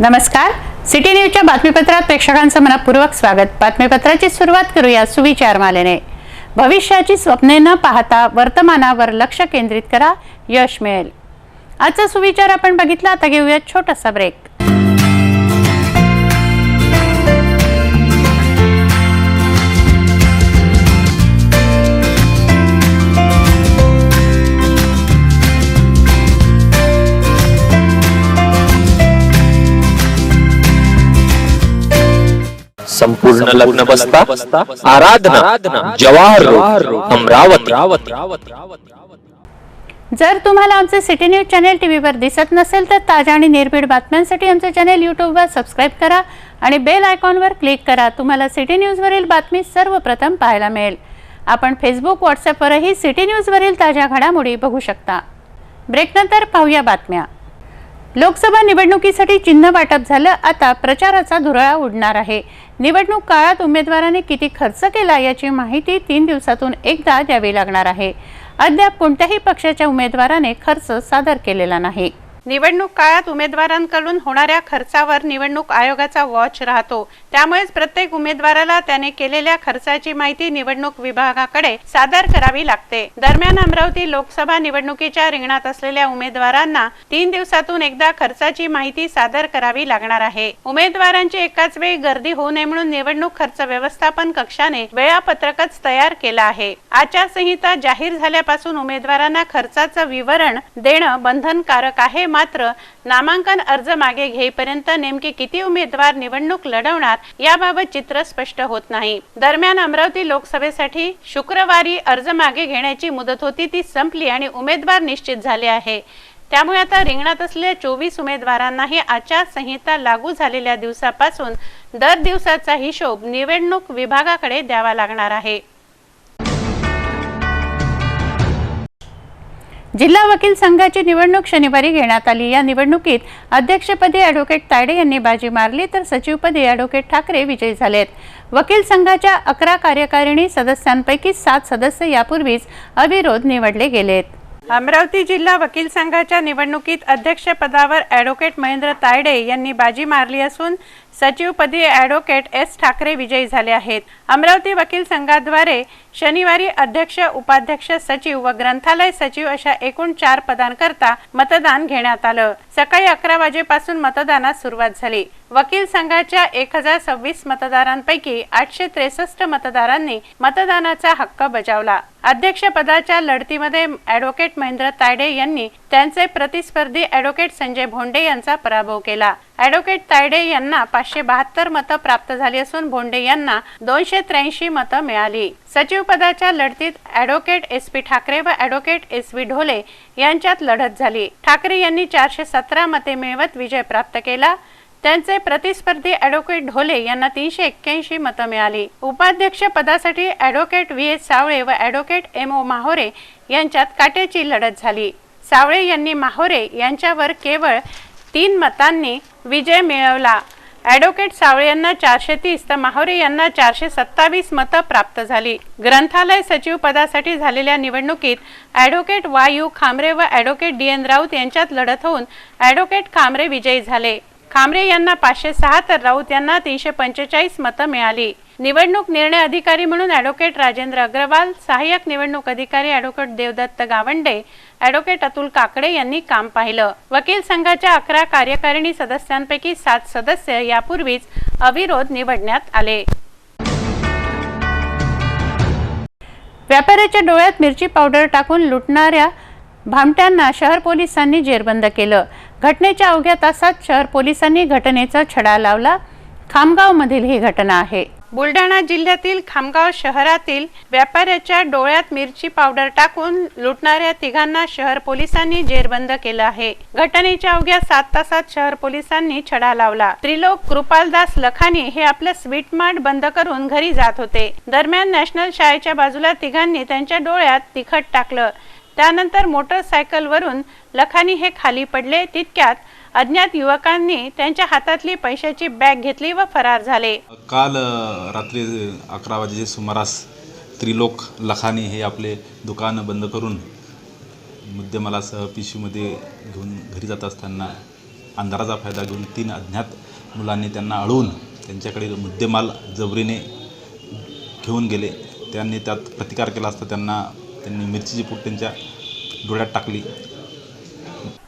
नमस्कार, सिटी न्यूजच्या बातमीपत्रात प्रेक्षकांचं मनपूर्वक स्वागत। बातमीपत्राची सुरुवात करूया सुविचार मालेने। भविष्याची स्वप्ने न पाहता वर्तमानावर लक्ष केंद्रित करा, यश मिळेल। आजचा सुविचार आपण बघितला, आता घेऊया छोटासा ब्रेक। संपूर्ण लग्न बसता आराधना जवाहर रोड अमरावती। जर तुम्हाला आमचे सिटी न्यूज चॅनल टीव्हीवर दिसत नसेल तर ताज्या आणि निर्भीड बातम्यांसाठी आमचे चॅनल यूट्यूबवर सबस्क्राइब करा आणि बेल आयकॉनवर क्लिक करा। तुम्हाला सिटी न्यूजवरील बातमी सर्वप्रथम पाहायला मिळेल। आपण फेसबुक व्हॉट्सॲपवरही सिटी न्यूजवरील ताज्या घडामोडी बघू शकता। ब्रेकनंतर पाहूया बातम्या। लोकसभा निवडणुकीसाठी चिन्ह वाटप झालं, आता प्रचाराचा धुरळा उडणार आहे। निवडणूक काळात उमेदवाराने किती खर्च केला याची माहिती 3 दिवसातून एकदा द्यावी लागणार आहे। अद्याप कोणत्याही पक्षाच्या उमेदवाराने खर्च सादर केलेला नाही। निवडणूक काळात उमेदवारांकडून होणाऱ्या खर्चावर निवडणूक आयोगाचा वॉच राहतो, त्यामुळेच प्रत्येक उमेदवाराला त्याने केलेल्या खर्चाची माहिती निवडणूक विभागाकडे सादर करावी लागते। दरम्यान अमरावती लोकसभा निवडणुकीच्या रिंगणात असलेल्या उमेदवारांना 3 दिवसातून एकदा खर्चाची माहिती सादर करावी लागणार आहे। उमेदवारांची एकाच वेळी गर्दी होऊ नये म्हणून निवडणूक खर्च व्यवस्थापन कक्षाने वेळापत्रकच तयार केलं आहे। आचारसंहिता जाहीर झाल्यापासून उमेदवारांना खर्चाचं विवरण देणं बंधनकारक आहे, मात्र नामांकन अर्ज मागे घेईपर्यंत नेमके किती उमेदवार निवडणूक लढवणार याबाबत चित्र स्पष्ट होत नाही। दरम्यान अमरावती लोकसभेसाठी शुक्रवारी अर्ज मागे घेण्याची मुदत होती, ती संपली आणि उमेदवार निश्चित झाले आहे। त्यामुळे आता रिंगणात असलेल्या 24 उमेदवारांनाही आचारसंहिता लागू झालेल्या दिवसापासून दर दिवसाचा हिशोब निवडणूक विभागाकडे द्यावा लागणार आहे। जिल्हा वकील संघाची निवडणूक शनिवारी घेण्यात आली। या निवडणुकीत अध्यक्षपदी ॲडव्होकेट तायडे यांनी बाजी मारली, तर सचिवपदी ॲडव्होकेट ठाकरे विजयी झालेत। वकील संघाच्या 11 कार्यकारिणी सदस्यांपैकी 7 सदस्य यापूर्वीच अविरोध निवडले गेलेत। अमरावती जिल्हा वकील संघाच्या निवडणुकीत अध्यक्षपदावर ॲडव्होकेट महेंद्र तायडे यांनी बाजी मारली असून सचिवपदी ॲडव्होकेट एस ठाकरे विजयी झाले आहेत। अमरावती वकील संघाद्वारे शनिवारी अध्यक्ष, उपाध्यक्ष, सचिव व ग्रंथालय सचिव अशा एकूण 4 पदांकरता मतदान घेण्यात आलं। सकाळी 11 वाजेपासून मतदानास सुरुवात झाली। वकील संघाच्या 1026 मतदारांपैकी 863 मतदारांनी मतदानाचा हक्क बजावला। अध्यक्षपदाच्या लढतीमध्ये ॲडव्होकेट महेंद्र तायडे यांनी त्यांचे प्रतिस्पर्धी ॲडव्होकेट संजय भोंडे यांचा पराभव केला। ॲडव्होकेट तायडे यांना 572 मतं प्राप्त झाली असून भोंडे यांना 283 मतं मिळाली। सचिव पदाच्या लढतीत ॲडव्होकेट एस पी ठाकरे व ॲडव्होकेट एस व्ही ढोले यांच्यात लढत झाली। ठाकरे यांनी 417 मते मिळवत विजय प्राप्त केला। त्यांचे प्रतिस्पर्धी ॲडव्होकेट ढोले यांना 381 मतं मिळाली। उपाध्यक्ष पदासाठी ॲडव्होकेट व्ही एस सावळे व ॲडव्होकेट एम ओ माहोरे यांच्यात काट्याची लढत झाली। सावळे यांनी माहोरे यांच्यावर केवळ 3 मतांनी विजय मिळवला। ॲडव्होकेट सावळे यांना 430 तर माहोरे यांना 427 मतं प्राप्त झाली। ग्रंथालय सचिव पदासाठी झालेल्या निवडणुकीत ॲडव्होकेट वाय यू खामरे व ॲडव्होकेट डी एन राऊत यांच्यात लढत होऊन ॲडव्होकेट खामरे विजयी झाले। खामरे यांना 506 तर राऊत यांना 345 मतं मिळाली। निवडणूक निर्णय अधिकारी म्हणून ॲडव्होकेट राजेंद्र अग्रवाल, सहाय्यक निवडणूक अधिकारी ॲडव्होकेट देवदत्त गावंडे, ॲडव्होकेट अतुल काकडे यांनी काम पाहिलं। वकील संघाच्या 11 कार्यकारिणी सदस्यांपैकी 7 सदस्य यापूर्वीच अविरोध निवडण्यात आले। व्यापाऱ्याच्या डोळ्यात मिरची पावडर टाकून लुटणाऱ्या भामट्यांना शहर पोलिसांनी जेरबंद केलं। घटनेच्या अवघ्या तासात शहर पोलिसांनी घटनेचा छडा लावला। खामगाव मधील ही घटना आहे। बुलढाणा जिल्ह्यातील खामगाव शहरातील व्यापाऱ्याच्या डोळ्यात मिरची पावडर टाकून लुटणाऱ्या तिघांना शहर पोलिसांनी जेरबंद केलं आहे। घटनेच्या अवघ्या 7 तासात शहर पोलिसांनी छडा लावला। त्रिलोक कृपालदास लखानी हे आपलं स्वीट मार्ट बंद करून घरी जात होते। दरम्यान नॅशनल शाळेच्या बाजूला तिघांनी त्यांच्या डोळ्यात तिखट टाकलं। त्यानंतर मोटरसायकलवरून लखानी हे खाली पडले। तितक्यात अज्ञात युवकांनी त्यांच्या हातातली पैशाची बॅग घेतली व फरार झाले। काल रात्री 11 वाजेच्या सुमारास त्रिलोक लखानी हे आपले दुकान बंद करून मुद्देमालासह पिशवीमध्ये घेऊन घरी जात असताना अंधाराचा फायदा घेऊन 3 अज्ञात मुलांनी त्यांना अडवून त्यांच्याकडे मुद्देमाल जबरीने घेऊन गेले. त्यांनी त्यात प्रतिकार केला असता त्यांनी मिरचीची पूड त्यांच्या डोळ्यात टाकली.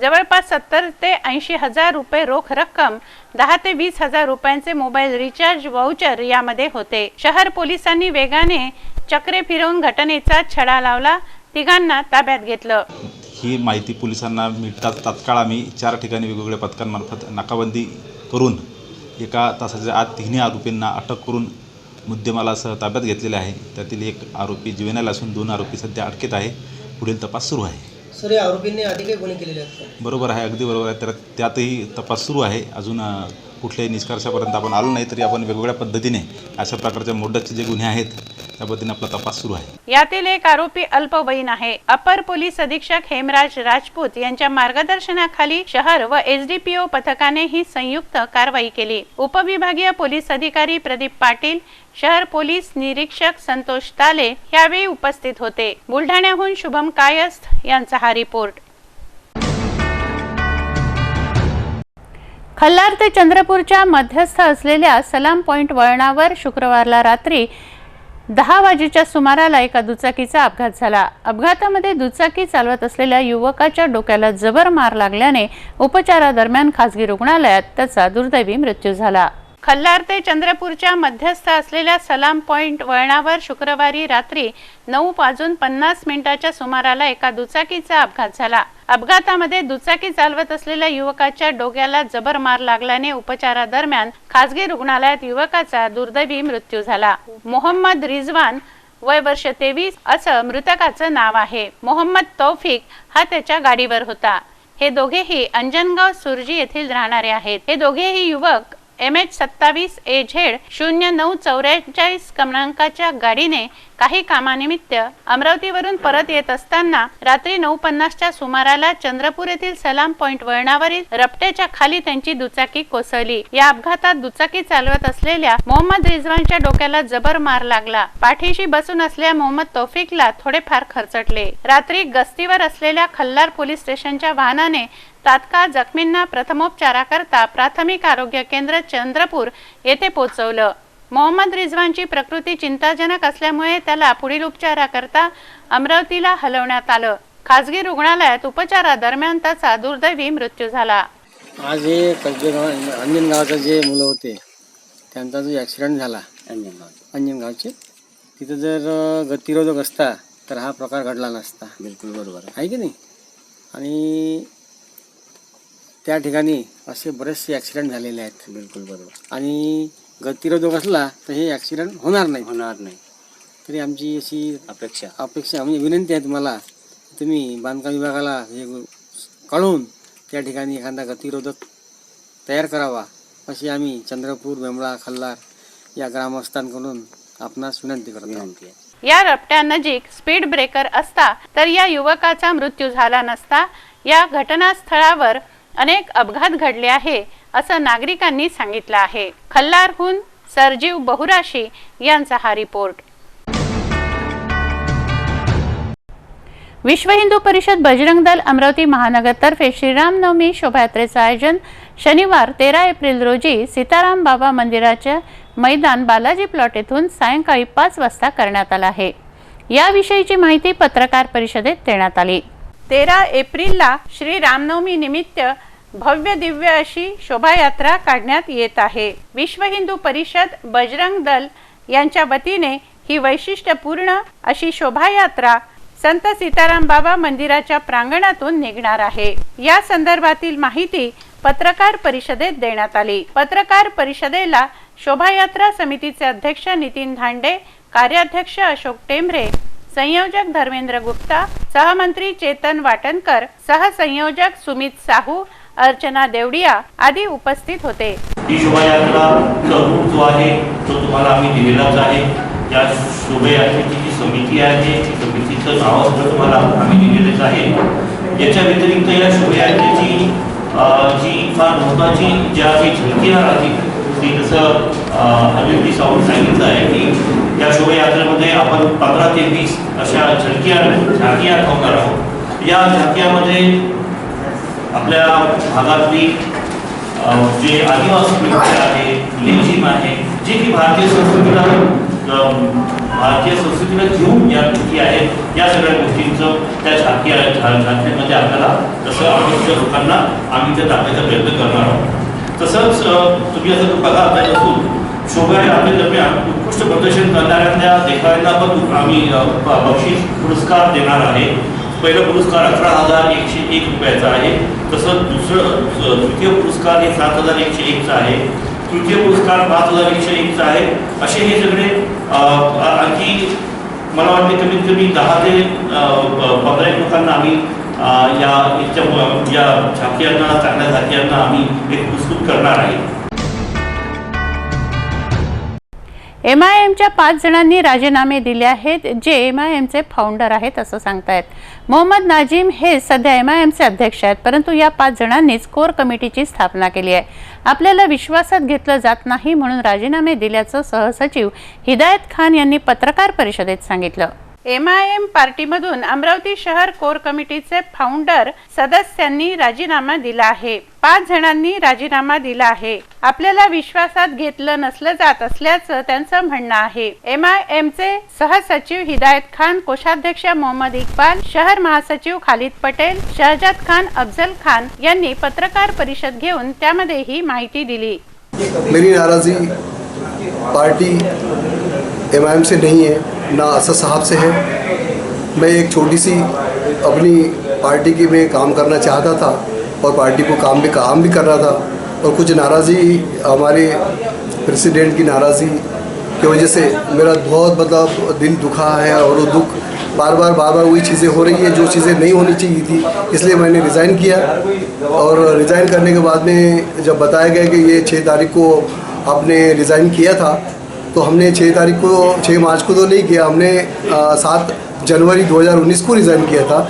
जवळपास 70 ते 80 हजार रुपये रोख रक्कम, 10 ते 20 हजार रुपयांचे मोबाईल रिचार्ज वाउचर यामध्ये होते. शहर पोलिसांनी वेगाने चक्रे फिरवून घटनेचा छडा लावला. तिघांना ताब्यात घेतलं. ही माहिती पोलिसांना मिळताच तात्काळ आम्ही 4 ठिकाणी वेगवेगळ्या पथकांमार्फत नाकाबंदी करून 1 तासाच्या आत 3 आरोपींना अटक करून मुद्देमालासह ताब्यात घेतलेले आहे. त्यातील 1 आरोपी जुवेनाइल असून 2 आरोपी सध्या अटकेत आहे. पुढील तपास सुरू आहे. सर, या आरोपींनी आधी काही गुन्हे केलेले आहेत? बरोबर आहे, अगदी बरोबर आहे. तर त्यातही तपास सुरू आहे. अजून कुठल्याही निष्कर्षापर्यंत आपण आलो नाही, तरी आपण वेगवेगळ्या पद्धतीने अशा प्रकारच्या मोडचे जे गुन्हे आहेत त्या पद्धतीने आपला तपास सुरू आहे. यातील एक आरोपी अल्पवयीन आहे. अपर पोलीस अधीक्षक हेमराज राजपूत यांच्या मार्गदर्शनाखाली शहर व एसडीपीओ पथकाने ही संयुक्त कारवाई केली. उपविभागीय पोलीस अधिकारी प्रदीप पाटील, शहर पोलीस निरीक्षक संतोष ताले यावेळी उपस्थित होते. बुलढाण्याहून शुभम कायस्थ यांचा हा रिपोर्ट. खल्लार ते चंद्रपूरच्या मध्यस्थ असलेल्या सलाम पॉइंट वळणावर शुक्रवारला रात्री 10 वाजेच्या सुमाराला एका दुचाकीचा अपघात झाला. अपघातामध्ये दुचाकी चालवत असलेल्या युवकाच्या डोक्याला जबर मार लागल्याने उपचारादरम्यान खासगी रुग्णालयात त्याचा दुर्दैवी मृत्यू झाला. खल्लार ते चंद्रपूरच्या मध्यस्थ असलेल्या सलाम पॉइंट वळणावर शुक्रवारी रात्री 9:50 सुमाराला एका दुचाकीचा अपघात झाला. अपघातामध्ये दुचाकी चालवत असलेल्या युवकाच्या डोक्याला जबर मार लागल्याने उपचारादरम्यान खासगी रुग्णालयात युवकाचा दुर्दैवी मृत्यू झाला. मोहम्मद रिजवान, वय वर्ष 23 असं मृतकाचं नाव आहे. मोहम्मद तौफिक हा त्याच्या गाडीवर होता. हे दोघेही अंजनगाव सुरजी येथील राहणारे आहेत. हे दोघेही युवक MH27 AZ 0944 क्रमांकाच्या गाडीने काही कामानिमित्त अमरावतीवरून परत येत असताना रात्री 9:50च्या सुमाराला चंद्रपूर येथील सलाम पॉइंट वळणावरील रपट्याच्या खाली त्यांची दुचाकी कोसळली. या अपघातात दुचाकी चालवत असलेल्या मोहम्मद रिजवानच्या डोक्याला जबर मार लागला. पाठीशी बसून असलेल्या मोहम्मद तौफिकला थोडेफार खरचटले. रात्री गस्तीवर असलेल्या खल्लार पोलीस स्टेशनच्या वाहनाने तात्काळ जखमींना प्रथमोपचाराकरता प्राथमिक आरोग्य केंद्र चंद्रपूर येथे पोहोचवलं. मोहम्मद रिजवानची प्रकृती चिंताजनक असल्यामुळे त्याला पुढील उपचाराकरता अमरावतीला हलवण्यात आलं. खासगी रुग्णालयात उपचारादरम्यान त्याचा दुर्दैवी मृत्यू झाला. आज हे अंजनगावचे जे मुलं होते त्यांचा जो ॲक्सिडेंट झाला अंजनगावचे, तिथं जर गतिरोधक असता तर हा प्रकार घडला नसता. बिलकुल बरोबर आहे की नाही. आणि त्या ठिकाणी असे बरेचसे ॲक्सिडेंट झालेले आहेत. बिलकुल बरोबर. आणि गतिरोधक असला तर हे ॲक्सिडेंट होणार नाही. तरी आमची अशी अपेक्षा म्हणजे विनंती आहे तुम्हाला, तुम्ही बांधकाम विभागाला हे कळवून त्या ठिकाणी एखादा गतिरोधक तयार करावा, अशी आम्ही चंद्रपूर, बेंबळा, खल्लार या ग्रामस्थांकडून आपणास विनंती करतो. या रपट्यानजीक स्पीड ब्रेकर असता तर या युवकाचा मृत्यू झाला नसता. या घटनास्थळावर अनेक अपघात घडले आहे असं नागरिकांनी सांगितलं आहे. खल्लारहून सरजीव बहुराशी यांचा हा रिपोर्ट. विश्व हिंदू परिषद बजरंग दल अमरावती महानगरतर्फे श्रीरामनवमी शोभायात्रेचं आयोजन शनिवार 13 एप्रिल रोजी सीताराम बाबा मंदिराच्या मैदान बालाजी प्लॉट येथून सायंकाळी 5 वाजता करण्यात आलं आहे. याविषयीची माहिती पत्रकार परिषदेत देण्यात आली. 13 एप्रिलला श्री रामनवमी निमित्त भव्य दिव्य अशी शोभायात्रा काढण्यात येत आहे. विश्व हिंदू परिषद बजरंग दल यांच्या वतीने ही वैशिष्ट्यपूर्ण अशी शोभायात्रा संत सीताराम बाबा मंदिराच्या प्रांगणातून निघणार आहे. या संदर्भातील माहिती पत्रकार परिषदेत देण्यात आली. पत्रकार परिषदेला शोभायात्रा समितीचे अध्यक्ष नितीन धांडे, कार्याध्यक्ष अशोक टेंभरे, संयोजक धर्मेंद्र गुप्ता, सहमंत्री चेतन वाटणकर, सहसंयोजक सुमित साहू, अर्चना देवडिया आदी उपस्थित होते. ही शोभायात्रा जो आहे तो तुम्हाला आम्ही दिलेलाच आहे. या शोभायात्रेची जी समिती आहे ती समितीचं नाव सुद्धा तुम्हाला आम्ही दिलेलंच आहे. याच्या व्यतिरिक्त या शोभायात्रेची जी फार महत्त्वाची ज्या काही झलकिया राहतील ती जसं अनिल सावंत सांगितलं आहे की या शोभायात्रेमध्ये आपण 15 ते 20 अशा झाकिया ठेवणार आहोत. या झाकियामध्ये आपल्या भागातली जे आदिवासी नृत्य आहे, लेझिम आहे, जे की भारतीय संस्कृतीला घेऊन या कृती आहेत, या सगळ्या गोष्टींचं त्या झाकीमध्ये आपल्याला तसं आम्ही लोकांना आम्ही ते दाखवायचा प्रयत्न करणार आहोत. तसंच तुम्ही असं बघा असून शोभायात्रे दरम्यान उत्कृष्ट प्रदर्शन करणाऱ्या देखाव्यांना पण आम्ही बक्षीस पुरस्कार देणार आहे. पहिला पुरस्कार 18,101 रुपयाचा आहे. तसंच द्वितीय पुरस्कार हे 7,101चा आहे. तृतीय पुरस्कार 5,101चा आहे. असे हे सगळे आणखी मला वाटते कमीत कमी 10 ते 15 लोकांना आम्ही या झाकियांना, चांगल्या झाकियांना आम्ही एक पुरस्कृत करणार आहे. MIMच्या 5 जणांनी राजीनामे दिले आहेत, जे MIMचे फाउंडर आहेत असं सांगतायत. मोहम्मद नाजिम हे सध्या MIMचे अध्यक्ष आहेत, परंतु या 5 जणांनीच कोर कमिटीची स्थापना केली आहे. आपल्याला विश्वासात घेतलं जात नाही म्हणून राजीनामे दिल्याचं सहसचिव हिदायत खान यांनी पत्रकार परिषदेत सांगितलं. MIM पार्टीमधून अमरावती शहर कोर कमिटीचे फाउंडर सदस्यांनी राजीनामा दिला आहे. 5 जणांनी राजीनामा दिला आहे. आपल्याला विश्वासात घेतलं नसलं जात असल्याचं त्यांचं म्हणणं आहे. MIMचे सहसचिव हिदायत खान, कोषाध्यक्ष मोहम्मद इक्बाल, शहर महासचिव खालिद पटेल, शहजाद खान, अफजल खान यांनी पत्रकार परिषद घेऊन त्यामध्ये ही माहिती दिली. मेरी नाराज़ी पार्टी MIM से नहीं है, ना असद साहब से है. मैं एक छोटी सी अपनी पार्टी की में काम करना चाहता था और पार्टी को काम भी कर रहा था, और कुछ नाराज़ी हमारे प्रेसिडेंट की नाराज़ी की वजह से मेरा बहुत मतलब दिल दुखा है, और वो दुख बार बार वही चीज़ें हो रही है जो चीज़ें नहीं होनी चाहिए थी. इसलिए मैंने रिज़ाइन किया, और रिज़ाइन करने के बाद में जब बताया गया कि ये 6 तारीख को आपने रिज़ाइन किया था, तो हमने 6 मार्च को तो नहीं किया, हमने 7 जनवरी 2019 को रिज़ाइन किया था.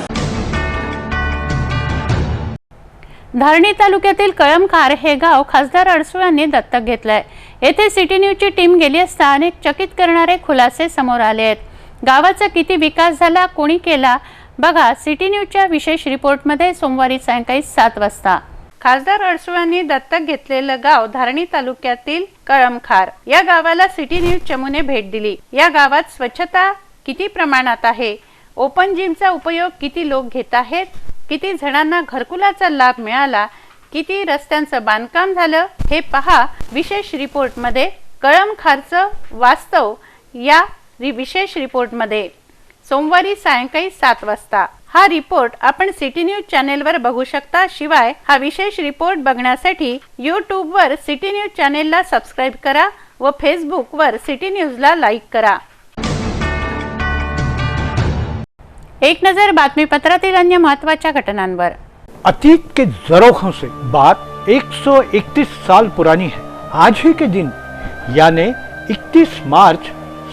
धारणी तालुक्यातील कळमखार हे गाव खासदार अडसूळ यांनी दत्तक घेतलंय. येथे सिटी न्यूजची टीम गेली असता अनेक चकित करणारे खुलासे समोर आले आहेत. गावाचा किती विकास झाला, कोणी केला, बघा सिटी न्यूजच्या विशेष रिपोर्टमध्ये सोमवारी सायंकाळी 7 वाजता. खासदार अडसूळ यांनी दत्तक घेतलेलं गाव धारणी तालुक्यातील कळमखार या गावाला सिटी न्यूज चमूने भेट दिली. या गावात स्वच्छता किती प्रमाणात आहे, ओपन जिमचा उपयोग किती लोक घेत आहेत, किती जणांना घरकुलाचा लाभ मिळाला, किती रस्त्यांचं बांधकाम झालं, हे पहा विशेष रिपोर्टमध्ये. कळमखारचं वास्तव या विशेष रिपोर्टमध्ये सोमवारी सायंकाळी 7 वाजता. हा रिपोर्ट आपण सिटी न्यूज चॅनेलवर बघू शकता. शिवाय हा विशेष रिपोर्ट बघण्यासाठी यूट्यूबवर सिटी न्यूज चॅनेलला सबस्क्राईब करा व फेसबुकवर सिटी न्यूजला लाईक करा. एक नजर बातमीपत्रातील अन्य महत्त्वाच्या घटनांवर. अतीत के ज़रोख़ों से बात 131 साल पुरानी है. आज ही के दिन यानी 31 मार्च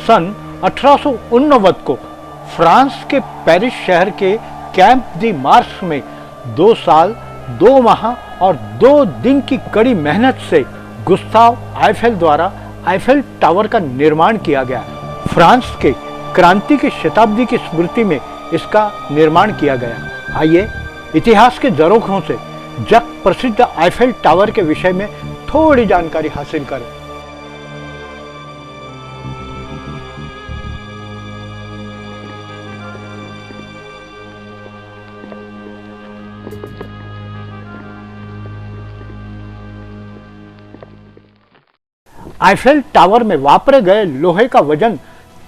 सन 1889 को फ्रांस के पेरिस शहर के कैंप दी मार्स में 2 साल 2 माह और 2 दिन की कड़ी मेहनत से गुस्ताव आइफेल द्वारा आइफेल टावर का निर्माण किया गया. फ्रांस के क्रांति की शताब्दी की स्मृति में इसका निर्माण किया गया. आइए इतिहास के ज़रोख़ों से जग प्रसिद्ध आइफेल टावर के विषय में थोड़ी जानकारी हासिल करें. आइफेल टावर में वापरे गए लोहे का वजन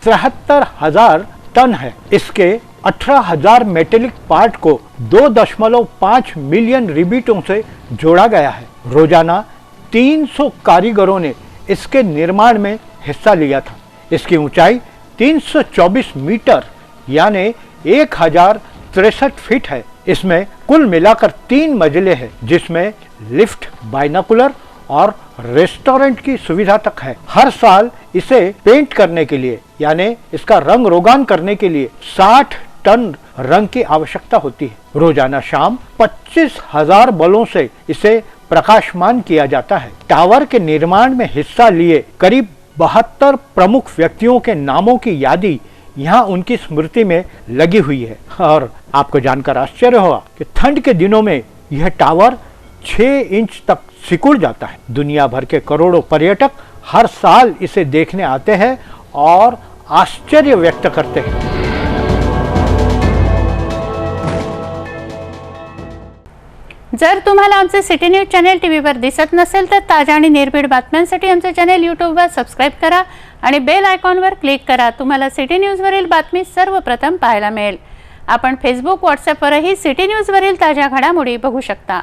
73,000 टन है. इसके 18,000 मेटेलिक पार्ट को 2.5 मिलियन रिबीटों से जोड़ा गया है. रोजाना 300 कारीगरों ने इसके निर्माण में हिस्सा लिया था. इसकी ऊंचाई 324 मीटर यानी 1063 फीट है. इसमें कुल मिलाकर 3 मंजिलें हैं, जिसमें लिफ्ट, बाइनोकुलर और रेस्टोरेंट की सुविधा तक है. हर साल इसे पेंट करने के लिए यानी इसका रंग रोगान करने के लिए 60 टन रंग की आवश्यकता होती है. रोजाना शाम 25,000 बलों से इसे प्रकाशमान किया जाता है. टावर के निर्माण में हिस्सा लिए करीब 72 प्रमुख व्यक्तियों के नामों की यादी यहाँ उनकी स्मृति में लगी हुई है. और आपको जानकर आश्चर्य होगा कि ठंड के दिनों में यह टावर 6 इंच तक सिकुड़ जाता है। दुनिया भर के करोड़ों पर्यटक हर साल इसे देखने आते हैं और आश्चर्य व्यक्त करते हैं। जर तुम्हाला आमचे सिटी न्यूज चॅनल टीव्हीवर दिसत नसेल तर ताज्या आणि निर्भीड बातम्यांसाठी आमचे चॅनल यूट्यूबवर सबस्क्राईब करा आणि बेल आयकॉनवर क्लिक करा। तुम्हाला सिटी न्यूजवरील बातमी सर्वप्रथम पाहायला मिळेल। आपण फेसबुक व्हॉट्सअपवरही सिटी न्यूजवरील ताज्या घडामोडी बघू शकता।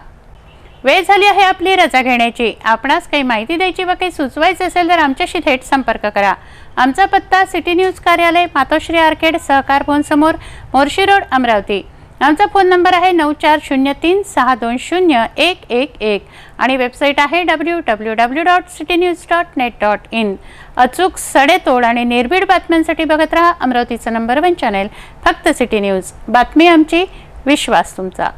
वेळ झाली आहे आपली रजा घेण्याची। आपणास काही माहिती द्यायची व काही सुचवायचे असेल तर आमच्याशी थेट संपर्क करा। आमचा पत्ता सिटी न्यूज कार्यालय, मातोश्री आर्केड, सहकार भवन समोर, मोर्शी रोड, अमरावती। आमचा फोन नंबर आहे 9403-620-111 आणि वेबसाईट आहे www.citynews.net.in। अचूक, सडेतोड आणि निर्भीड बातम्यांसाठी बघत राहा अमरावतीचं नंबर 1 चॅनल, फक्त सिटी न्यूज। बातमी आमची, विश्वास तुमचा।